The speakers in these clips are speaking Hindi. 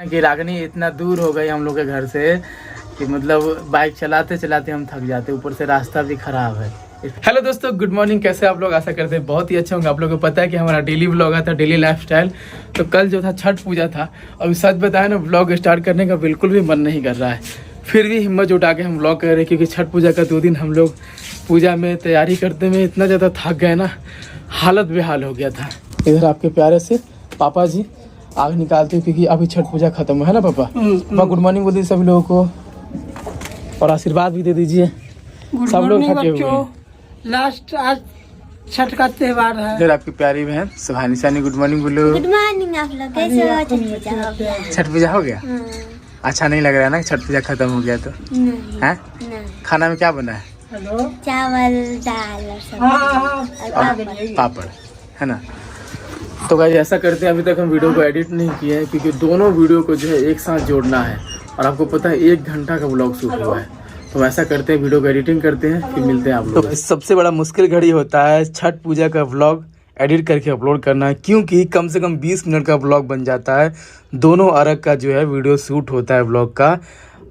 कि रागनी इतना दूर हो गई हम लोग के घर से कि मतलब बाइक चलाते चलाते हम थक जाते, ऊपर से रास्ता भी खराब है। हेलो दोस्तों, गुड मॉर्निंग। कैसे आप लोग? आशा करते हैं बहुत ही अच्छे होंगे। आप लोगों को पता है कि हमारा डेली व्लॉग आता है, डेली लाइफस्टाइल। तो कल जो था छठ पूजा था, अभी सच बताया ना, व्लॉग स्टार्ट करने का बिल्कुल भी मन नहीं कर रहा है। फिर भी हिम्मत जुटा के हम व्लॉग कर रहे हैं, क्योंकि छठ पूजा का 2 दिन हम लोग पूजा में तैयारी करते में इतना ज़्यादा थक गए ना, हालत बेहाल हो गया था। इधर आपके प्यारे से पापा जी आग निकालते हैं, क्योंकि अभी छठ पूजा खत्म हुआ है ना पापा। पापा गुड मॉर्निंग बोल दीजिए सभी लोगों को और आशीर्वाद भी दे दीजिए। सब लोग थके हुए हैं। लास्ट आज छठ का त्योहार है। इधर आपकी प्यारी बहन सुहानी सानी, गुड मॉर्निंग बोलो। Good morning. आप लोग कैसे हो? छठ पूजा हो गया? अच्छा नहीं लग रहा है ना छठ पूजा खत्म हो गया तो? हैं? खाना में क्या बना है? चावल, दाल और सब्जी, पापड़ है ना। तो गाइस ऐसा करते हैं, अभी तक हम वीडियो को एडिट नहीं किए हैं, क्योंकि दोनों वीडियो को जो है एक साथ जोड़ना है। और आपको पता है 1 घंटा का व्लॉग शूट हुआ है। तो ऐसा करते हैं, वीडियो को एडिटिंग करते हैं, फिर मिलते हैं आप लोग। तो सबसे बड़ा मुश्किल घड़ी होता है छठ पूजा का व्लॉग एडिट करके अपलोड करना है, क्योंकि कम से कम 20 मिनट का व्लॉग बन जाता है। दोनों अर्घ का जो है वीडियो शूट होता है व्लॉग का।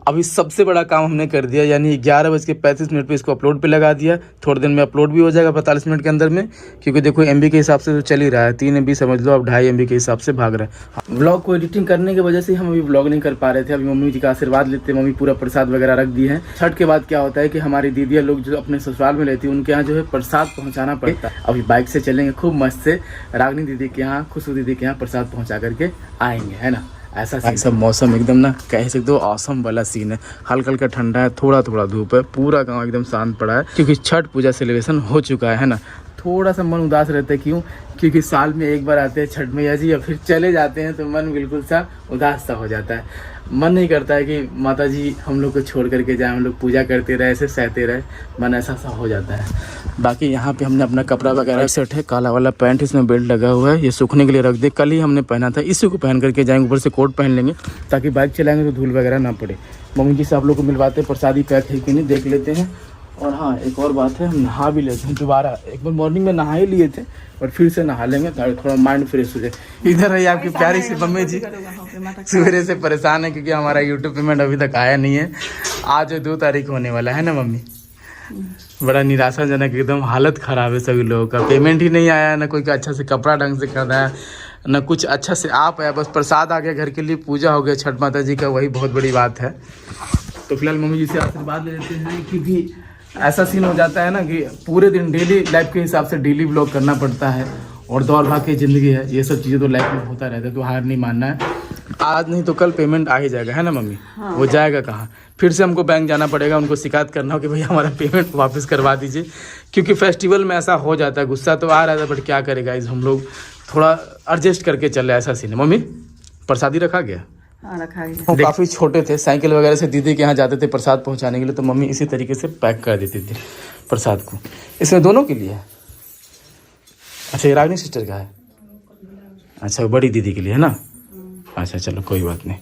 अभी सबसे बड़ा काम हमने कर दिया, यानी 11:35 पे इसको अपलोड पे लगा दिया। थोड़ी देर में अपलोड भी हो जाएगा 45 मिनट के अंदर में, क्योंकि देखो MB के हिसाब से तो चल ही रहा है। 3 MB समझ लो, अब 2.5 MB के हिसाब से भाग रहा है। व्लॉग को एडिटिंग करने की वजह से हम अभी व्लॉग नहीं कर पा रहे थे। अभी मम्मी जी का आशीर्वाद लेते, मम्मी पूरा प्रसाद वगैरह रख दी है। छठ के बाद क्या होता है कि हमारी दीदियाँ लोग जो अपने ससुराल में रहती है, उनके यहाँ जो है प्रसाद पहुँचाना पड़ता है। अभी बाइक से चलेंगे खूब मस्त से, रागनी दीदी के यहाँ, खुशबू दीदी के यहाँ प्रसाद पहुँचा करके आएंगे, है ना। ऐसा सब मौसम एकदम ना कह सकते हो ऑसम वाला सीन है। हल्का हल्का ठंडा है, थोड़ा थोड़ा धूप है, पूरा गांव एकदम शांत पड़ा है, क्योंकि छठ पूजा सेलिब्रेशन हो चुका है ना। थोड़ा सा मन उदास रहता है, क्यों? क्योंकि साल में एक बार आते हैं छठ मैया जी, या फिर चले जाते हैं तो मन बिल्कुल सा उदास सा हो जाता है। मन नहीं करता है कि माता जी हम लोग को छोड़ करके जाए, हम लोग पूजा करते रहे, ऐसे सहते रहे, मन ऐसा सा हो जाता है। बाकी यहाँ पे हमने अपना कपड़ा वगैरह सेट है, काला वाला पैंट, इसमें बेल्ट लगा हुआ है, ये सूखने के लिए रख दे। कल ही हमने पहना था, इसी को पहन करके जाएंगे, ऊपर से कोट पहन लेंगे ताकि बाइक चलाएंगे तो धूल वगैरह ना पड़े। मम्मी जी से आप लोग को मिलवाते हैं, प्रसादी पैक है कि नहीं देख लेते हैं। और हाँ, एक और बात है, हम नहा भी लेते हैं दोबारा। एक बार मॉर्निंग में नहा ही लिए थे और फिर से नहा लेंगे, थोड़ा माइंड फ्रेश हो जाए। इधर है आपकी प्यारी सी मम्मी जी, सवेरे से परेशान है क्योंकि हमारा यूट्यूब पेमेंट अभी तक आया नहीं है। आज 2 तारीख होने वाला है ना मम्मी। बड़ा निराशाजनक, एकदम हालत ख़राब है सभी लोगों का। पेमेंट ही नहीं आया, ना कोई अच्छा से कपड़ा ढंग से कर रहा है, ना कुछ अच्छा से आ पाया। बस प्रसाद आ गया घर के लिए, पूजा हो गया छठ माता जी का, वही बहुत बड़ी बात है। तो फिलहाल मम्मी जी से आशीर्वाद ले लेते हैं, क्योंकि ऐसा सीन हो जाता है ना कि पूरे दिन डेली लाइफ के हिसाब से डेली व्लॉग करना पड़ता है, और दौड़ भाग की ज़िंदगी है। ये सब चीज़ें तो लाइफ में होता रहता है, तो हार नहीं मानना है। आज नहीं तो कल पेमेंट आ ही जाएगा, है ना मम्मी। हाँ। वो जाएगा कहाँ? फिर से हमको बैंक जाना पड़ेगा, उनको शिकायत करना हो कि भाई हमारा पेमेंट वापस करवा दीजिए, क्योंकि फेस्टिवल में ऐसा हो जाता है। गुस्सा तो आ रहा था, बट क्या करेगा, इस हम लोग थोड़ा एडजस्ट करके चले, ऐसा सीन है। मम्मी प्रसादी रखा गया? वो काफ़ी छोटे थे, साइकिल वगैरह से दीदी के यहाँ जाते थे प्रसाद पहुँचाने के लिए, तो मम्मी इसी तरीके से पैक कर देती थी प्रसाद को। इसमें दोनों के लिए? अच्छा, ये रागनी सिस्टर का है? अच्छा, बड़ी दीदी के लिए है ना। अच्छा चलो कोई बात नहीं।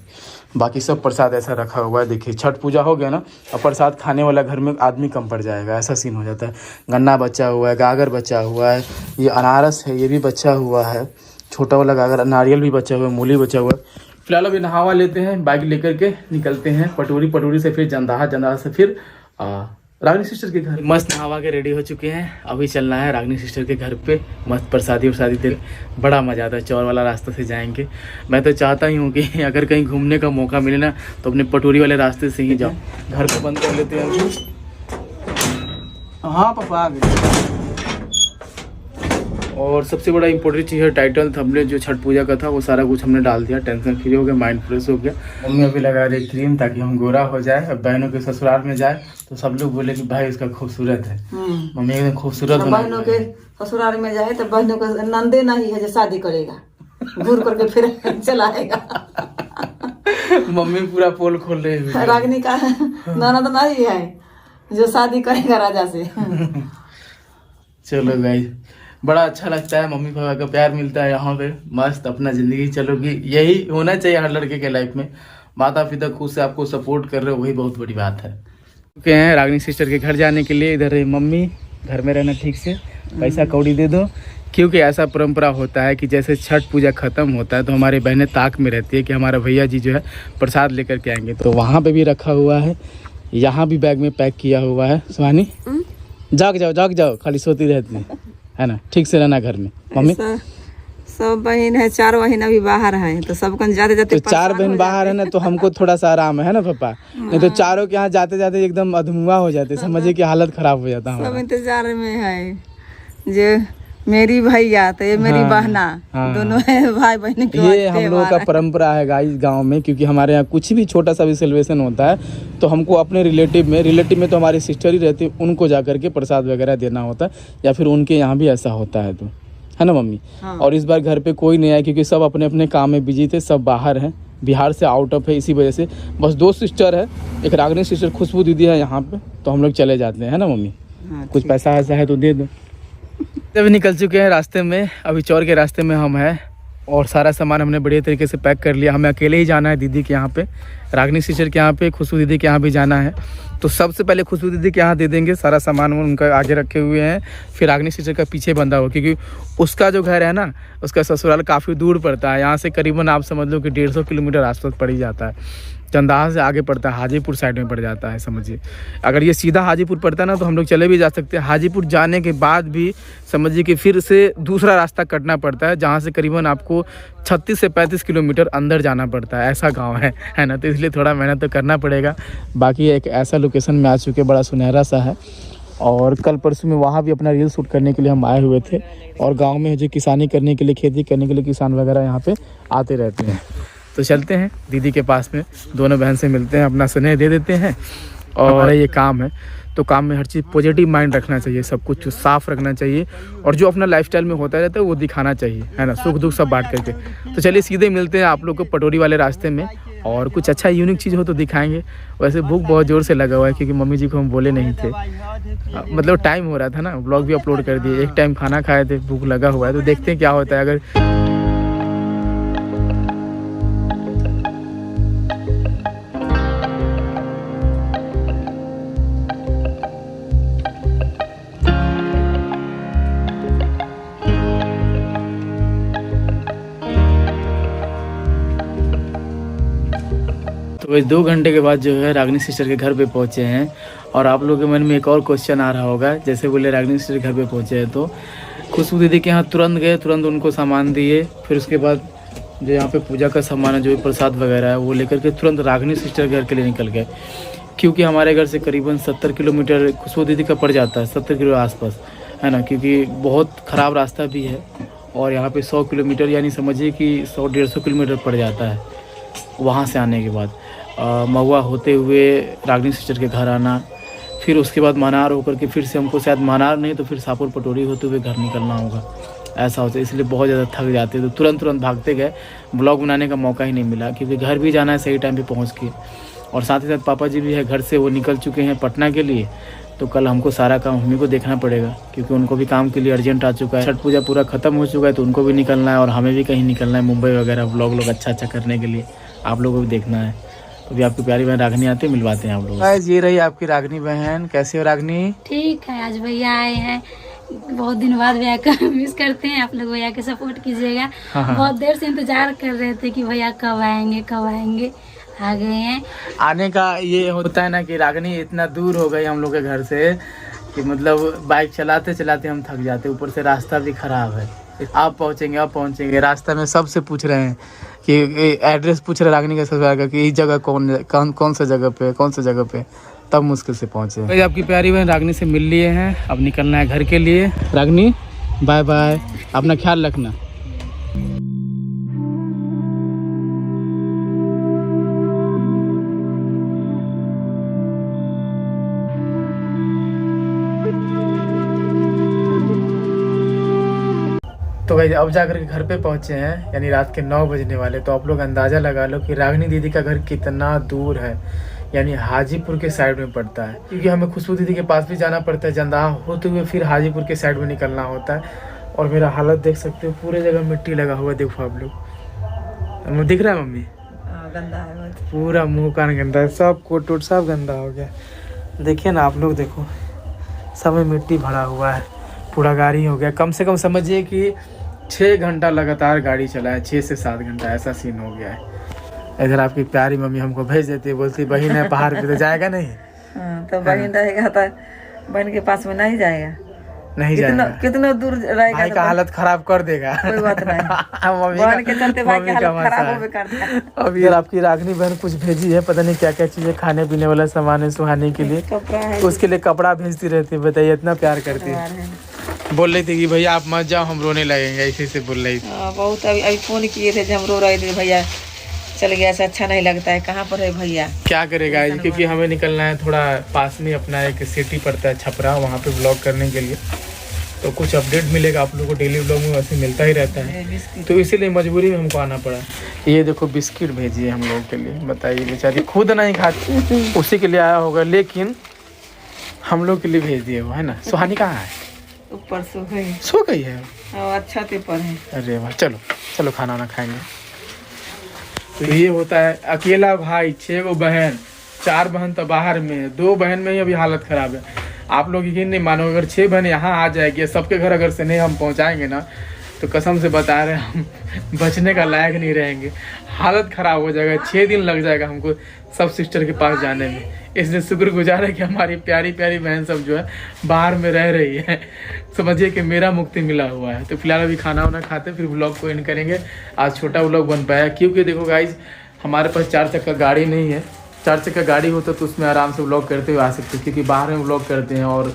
बाकी सब प्रसाद ऐसा रखा हुआ है। देखिए छठ पूजा हो गया ना, अब प्रसाद खाने वाला घर में आदमी कम पड़ जाएगा, ऐसा सीन हो जाता है। गन्ना बचा हुआ है, गागर बचा हुआ है, ये अनारस है, ये भी बचा हुआ है, छोटा वाला गागर, नारियल भी बचा हुआ है, मूली बचा हुआ है। फिलहाल अभी नहावा लेते हैं, बाइक लेकर के निकलते हैं पटोरी से फिर जंदाहा से फिर रागनी सिस्टर के घर। मस्त नहावा के रेडी हो चुके हैं, अभी चलना है रागनी सिस्टर के घर पे। मस्त प्रसादी दे, बड़ा मज़ा आता है। चौर वाला रास्ते से जाएंगे। मैं तो चाहता ही हूँ कि अगर कहीं घूमने का मौका मिले ना, तो अपने पटोरी वाले रास्ते से ही जाओ। घर को बंद कर लेते हैं। हाँ पापा आ गए। और सबसे बड़ा इंपॉर्टेंट चीज़ है टाइटल थंबनेल, जो छठ पूजा का था वो सारा कुछ हमने डाल दिया। टेंशन फ्री हो गया, माइंड फ्रेश हो गया। मम्मी अभी लगा रही क्रीम ताकि हम गोरा हो जाए। अब बहनों के ससुराल में जाए तो सब लोग बोले कि भाई इसका खूबसूरत है। मम्मी एकदम खूबसूरत। बहनों के ससुराल में जाए तो बहनों का नंदे नहीं है जो शादी करेगा, घूर करके फिर चलाएगा। मम्मी पूरा पोल खोल रही है। रागनी का ननद नहीं है जो शादी करेगा राजा से। चलो गाइस, बड़ा अच्छा लगता है, मम्मी पापा का प्यार मिलता है यहाँ पे। मस्त अपना ज़िंदगी चलोगी, यही होना चाहिए हर लड़के के लाइफ में। माता पिता खुद से आपको सपोर्ट कर रहे हो, वही बहुत बड़ी बात है। ओके हैं रागनी सिस्टर के घर जाने के लिए। इधर है मम्मी, घर में रहना ठीक से, पैसा कौड़ी दे दो, क्योंकि ऐसा परंपरा होता है कि जैसे छठ पूजा ख़त्म होता है तो हमारी बहनें ताक में रहती है कि हमारा भैया जी जो है प्रसाद लेकर के आएंगे। तो वहाँ पे भी रखा हुआ है, यहाँ भी बैग में पैक किया हुआ है। सुहानी जाग जाओ, खाली सोती रहती है ना, ठीक से रहना घर में। मम्मी सब बहन है, 4 बहन अभी बाहर है, तो सब कन जाते जाते तो 4 बहन बाहर है ना, तो हमको थोड़ा सा आराम है ना पापा, नहीं तो चारों के यहाँ जाते जाते एकदम अधमुआ हो जाते, समझिए कि हालत खराब हो जाता है। सब इंतजार में है, जो मेरी भैया तो ये मेरी बहना, दोनों है भाई बहन के। ये हम लोगों का परंपरा है गाइस गांव में, क्योंकि हमारे यहाँ कुछ भी छोटा सा भी सेलिब्रेशन होता है तो हमको अपने रिलेटिव में तो हमारी सिस्टर ही रहती है, उनको जा करके प्रसाद वगैरह देना होता है, या फिर उनके यहाँ भी ऐसा होता है, तो है ना मम्मी। और इस बार घर पे कोई नहीं आया क्योंकि सब अपने अपने काम में बिजी थे, सब बाहर हैं, बिहार से आउट ऑफ है, इसी वजह से बस 2 सिस्टर है, एक रागनी सिस्टर खुशबू दीदी है यहाँ पे, तो हम लोग चले जाते हैं, है ना मम्मी। कुछ पैसा ऐसा है तो दे दो। अभी निकल चुके हैं रास्ते में, अभी चौर के रास्ते में हम हैं और सारा सामान हमने बढ़िया तरीके से पैक कर लिया। हमें अकेले ही जाना है दीदी के यहाँ पे, रागनी सिस्टर के यहाँ पे, खुशबू दीदी के यहाँ भी जाना है। तो सबसे पहले खुशबू दीदी के यहाँ दे देंगे सारा सामान, उनका आगे रखे हुए हैं, फिर रागनी सिस्टर का पीछे बंधा हुआ, क्योंकि उसका जो घर है ना, उसका ससुराल काफ़ी दूर पड़ता है, यहाँ से करीबन आप समझ लो कि 150 किलोमीटर आसपास पड़ ही जाता है। चंदाहा से आगे पड़ता है, हाजीपुर साइड में पड़ जाता है, समझिए। अगर ये सीधा हाजीपुर पड़ता है ना तो हम लोग चले भी जा सकते हैं, हाजीपुर जाने के बाद भी समझिए कि फिर से दूसरा रास्ता कटना पड़ता है, जहाँ से करीबन आपको 36 से 35 किलोमीटर अंदर जाना पड़ता है, ऐसा गांव है ना, तो इसलिए थोड़ा मेहनत तो करना पड़ेगा। बाकी एक ऐसा लोकेशन में आ चुके, बड़ा सुनहरा सा है, और कल परसों में वहाँ भी अपना रील शूट करने के लिए हम आए हुए थे, और गाँव में जो किसानी करने के लिए, खेती करने के लिए किसान वगैरह यहाँ पर आते रहते हैं। तो चलते हैं दीदी के पास में, दोनों बहन से मिलते हैं, अपना स्नेह दे देते हैं। और ये काम है तो काम में हर चीज़ पॉजिटिव माइंड रखना चाहिए, सब कुछ साफ रखना चाहिए, और जो अपना लाइफस्टाइल में होता रहता है वो दिखाना चाहिए, है ना, सुख दुख सब बांट करके। तो चलिए सीधे मिलते हैं आप लोग को पटोरी वाले रास्ते में, और कुछ अच्छा यूनिक चीज़ हो तो दिखाएंगे। वैसे भूख बहुत ज़ोर से लगा हुआ है, क्योंकि मम्मी जी को हम बोले नहीं थे, मतलब टाइम हो रहा था ना, व्लॉग भी अपलोड कर दिए, एक टाइम खाना खाए थे, भूख लगा हुआ है, तो देखते हैं क्या होता है। अगर तो 2 घंटे के बाद जो है रागनी सिस्टर के घर पे पहुंचे हैं, और आप लोगों के मन में एक और क्वेश्चन आ रहा होगा, जैसे बोले रागनी सिस्टर के घर पे पहुंचे हैं तो खुशबू दीदी के यहाँ तुरंत गए, तुरंत उनको सामान दिए, फिर उसके बाद जो यहाँ पे पूजा का सामान है, जो प्रसाद वगैरह है वो लेकर के तुरंत रागनी सिस्टर के घर के लिए निकल गए, क्योंकि हमारे घर से करीबन 70 किलोमीटर खुशबू दीदी का पड़ जाता है, 70 किलो आसपास, है ना, क्योंकि बहुत ख़राब रास्ता भी है, और यहाँ पे 100 किलोमीटर यानी समझिए कि 100-150 किलोमीटर पड़ जाता है वहाँ से आने के बाद। महुआ होते हुए रागनी सिस्टर के घर आना, फिर उसके बाद मनार होकर के फिर से हमको शायद मनार नहीं तो फिर सापुर पटोरी होते हुए घर निकलना होगा, ऐसा होता है, इसलिए बहुत ज़्यादा थक जाते, तो तुरंत भागते गए, ब्लॉग बनाने का मौका ही नहीं मिला, क्योंकि घर भी जाना है सही टाइम पे पहुंच के, और साथ ही साथ पापा जी भी है घर से, वो निकल चुके हैं पटना के लिए, तो कल हमको सारा काम हमें को देखना पड़ेगा, क्योंकि उनको भी काम के लिए अर्जेंट आ चुका है, छठ पूजा पूरा खत्म हो चुका है, तो उनको भी निकलना है, और हमें भी कहीं निकलना है मुंबई वगैरह, ब्लॉग अच्छा करने के लिए, आप लोगों को भी देखना है। अभी आपकी प्यारी बहन रागनी आते हैं, मिलवाते हैं आप लोग। ये रही आपकी रागनी बहन, कैसे हो रागनी? ठीक है, आज भैया आए हैं, बहुत दिन बाद भैया का मिस करते हैं, आप लोग भैया के सपोर्ट कीजिएगा। बहुत देर से इंतजार कर रहे थे कि भैया कब आएंगे, आ गए हैं। आने का ये होता है ना कि रागनी इतना दूर हो गई हम लोग के घर से कि मतलब बाइक चलाते चलाते हम थक जाते, ऊपर से रास्ता भी खराब है, आप पहुंचेंगे, रास्ता में सबसे पूछ रहे हैं कि एड्रेस पूछ रहे रागनी का ससुराल का कि इस जगह कौन सा जगह पे, तब मुश्किल से पहुंचे। तो आपकी प्यारी बहन रागनी से मिल लिए हैं, अब निकलना है घर के लिए। रागनी बाय बाय, अपना ख्याल रखना। तो भाई अब जाकर के घर पे पहुंचे हैं, यानी रात के 9 बजने वाले, तो आप लोग अंदाज़ा लगा लो कि रागनी दीदी का घर कितना दूर है, यानी हाजीपुर के साइड में पड़ता है, क्योंकि हमें खुशबू दीदी के पास भी जाना पड़ता है, जंदाहा होते हुए फिर हाजीपुर के साइड में निकलना होता है। और मेरा हालत देख सकते हो, पूरे जगह मिट्टी लगा हुआ, देखो आप लोग, दिख रहा है मम्मी? गंदा है, पूरा मुँह कान गंदा है, सब कोट सब गंदा हो गया, देखिए ना आप लोग, देखो सब में मिट्टी भरा हुआ है, पूरा गाड़ी हो गया। कम से कम समझिए कि 6 घंटा लगातार गाड़ी चला है, 6 से 7 घंटा ऐसा सीन हो गया है। इधर आपकी प्यारी मम्मी हमको भेज देती है, बोलती बहन है पहाड़ पे तो जाएगा नहीं। तो बहन रहेगा तो बहन के पास में नहीं जाएगा, नहीं जाएगा, कितना दूर रहेगा भाई का हालत खराब कर देगा। कोई बात नहीं, मम्मी बहन के चलते भाई की मम्मी का हालत खराब मसा होबे है। करता है। अब ये आपकी रागनी बहन कुछ भेजी है, पता नहीं क्या क्या चीजें खाने पीने वाला सामान है सुहाने के लिए, कपड़ा है, उसके लिए कपड़ा भेजती रहती है। बताइए इतना प्यार करती है। बोल रही थी कि भैया आप मत जाओ हम रोने लगेंगे, इसी से बोल रही थी। बहुत अभी फोन किए थे जब हम रो रहे थे, भैया चल गया ऐसा अच्छा नहीं लगता है, कहाँ पर है भैया। क्या करेगा, क्योंकि हमें निकलना है थोड़ा पास में, अपना एक सिटी पड़ता है छपरा, वहाँ पे ब्लॉग करने के लिए। तो कुछ अपडेट मिलेगा आप लोगों को, डेली ब्लॉग में वैसे मिलता ही रहता है, तो इसीलिए मजबूरी में हमको आना पड़ा। ये देखो बिस्किट भेजी है हम लोगों के लिए। बताइए बेचारी खुद नहीं खाती, उसी के लिए आया होगा, लेकिन हम लोग के लिए भेज दिए वो, है ना। सुहानी कहाँ है? ऊपर सो गई, सो गई है। अच्छा पेपर है। अरे वाह, चलो चलो खाना वाना खाएंगे। तो ये होता है अकेला भाई, 6 गो बहन, 4 बहन तो बाहर में है, 2 बहन में ही अभी हालत खराब है। आप लोग यकीन नहीं मानो, अगर 6 बहन यहाँ आ जाएगी, सबके घर अगर से नहीं हम पहुँचाएंगे ना, तो कसम से बता रहे हैं हम बचने का लायक नहीं रहेंगे, हालत ख़राब हो जाएगा। 6 दिन लग जाएगा हमको सब सिस्टर के पास जाने में। इसलिए शुक्रगुजार है कि हमारी प्यारी प्यारी बहन सब जो है बाहर में रह रही है। समझिए कि मेरा मुक्ति मिला हुआ है। तो फिलहाल अभी खाना वाना खाते फिर व्लॉग को एंड करेंगे। आज छोटा व्लॉग बन पाया क्योंकि देखो गाइज हमारे पास 4 चक्का गाड़ी नहीं है। 4 चक्का गाड़ी होता तो उसमें आराम से व्लॉग करते हुए आ सकते, क्योंकि बाहर में व्लॉग करते हैं और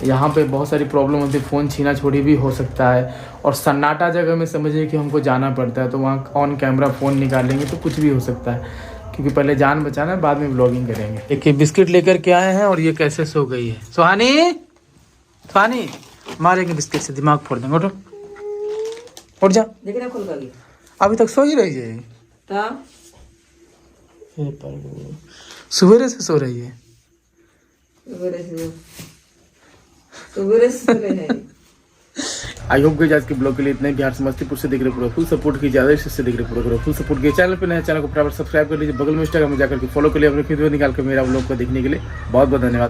यहाँ पे बहुत सारी प्रॉब्लम होती है, फ़ोन छीना छोड़ी भी हो सकता है। और सन्नाटा जगह में समझिए कि हमको जाना पड़ता है, तो वहाँ ऑन कैमरा फ़ोन निकालेंगे तो कुछ भी हो सकता है, क्योंकि पहले जान बचाना है, बाद में व्लॉगिंग करेंगे। एक ये बिस्किट लेकर के आए हैं और ये कैसे सो गई है। सुहानी सुहानी मारेंगे बिस्किट से, दिमाग फोड़ देंगे। उठो उठ जा, देखना खुल गई, अभी तक सो ही रही है। तो सवेरे से सो रही है। सवेरे से आई होप कि आज के ब्लॉग के लिए इतने बिहार समस्तीपुर से देख रहे पूरा फुल सपोर्ट कीजिए, ज़्यादा से देख रहे पूरा फुल सपोर्ट कीजिए। चैनल पे नए चैनल को फटाफट सब्सक्राइब कर लीजिए, बगल में इंस्टाग्राम में जाकर के फॉलो कर लिए, अपने वीडियो निकाल कर मेरा ब्लॉग को देखने के लिए बहुत बहुत धन्यवाद।